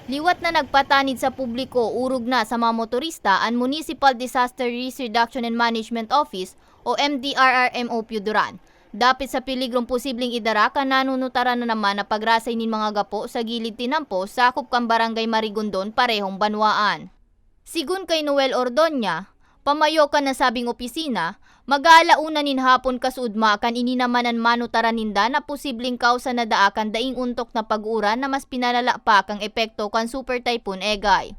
Liwat na nagpatanid sa publiko, urog na sa mga motorista ang Municipal Disaster Risk Reduction and Management Office o MDRRMO Piuduran. Dapit sa piligrong posibleng idara ka nanunutaran na naman na pagrasay nin mga gapo sa gilid tinampo sakop kang barangay Marigondon parehong banwaan. Sigun kay Noel Ordoña, pamayo ka na sabing opisina, mag-aalauna nin hapon kasuudma kan ininamanan manutaran ninda na posibleng kausa na daakan daing untok na pag-uran na mas pinalala pa kang epekto kan Super Typhoon Egay.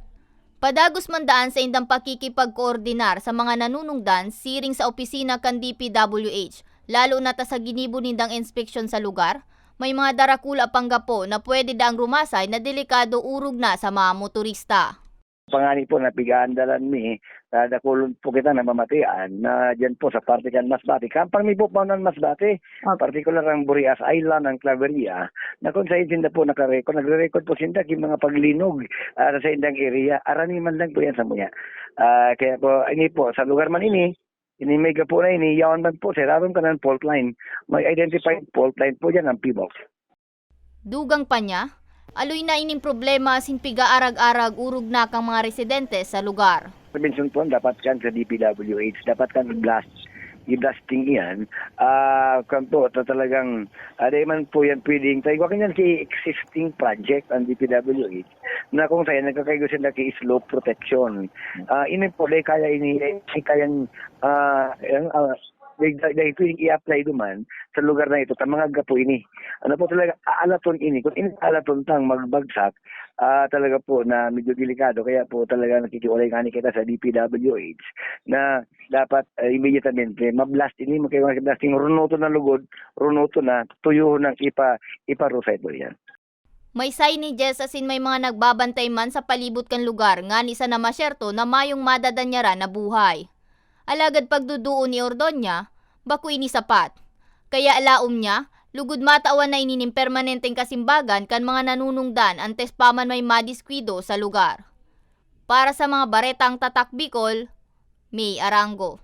Padagos man daan sa indang pakikipagkoordinar sa mga nanunungdan siring sa opisina kan DPWH, lalo na ta sa ginibo nindang inspeksyon sa lugar, may mga darakula panggapo na pwede daang rumasay na delikado urog na sa mga motorista. Pangani po napigaandalan mi, dakulon po kita na mamatian na dyan po sa parte kan Masbate. Kampang mi po pa ng Masbate, particular ang Burias Island, ang Claveria, na kung sa intinda po nakarecord, nagre-record po sinda yung mga paglinog sa indang area. Arani man lang po yan sa muya. Kaya po, ini po, sa lugar man ini mega po na ini, yawan man po, siraron ka ng fault line. May identified fault line po dyan ang P-box. Dugang pa niya, aloy na ining problema sinpiga arag-arag urog na kang mga residente sa lugar. Prevention po, dapat kan sa DPWH, dapat kan i-blasting yan. Kanto, talagang, di man po yan pwedeng, tayo kanyan si existing project ang DPWH, na kung sa'yo, nagkakaigo sila kay slope protection. Ini po, kaya kayang, dahil pwedeng i-apply duman sa lugar na ito, sa mga gapo ini. Ano po talaga, aalaton ini. Kung ini aalaton tang magbagsak, talaga po na medyo delikado. Kaya po talaga nakikiulay nga kita sa DPWH na dapat immediatamente mablast ini, magkaiwang-blasting, runoto na lugod, runoto na, tuyo ng iparusay po yan. May signages asin may mga nagbabantay man sa palibot kan lugar nga ni sa namasyerto na mayong madadanyaran na buhay. Alagad pagduduon ni Ordoña, baku ini sapat. Kaya alaom niya, lugod matawan na ininim permanenteng kasimbagan kan mga nanunungdan antes paman may madiskwido sa lugar. Para sa mga baretang tatak Bicol, May Arango.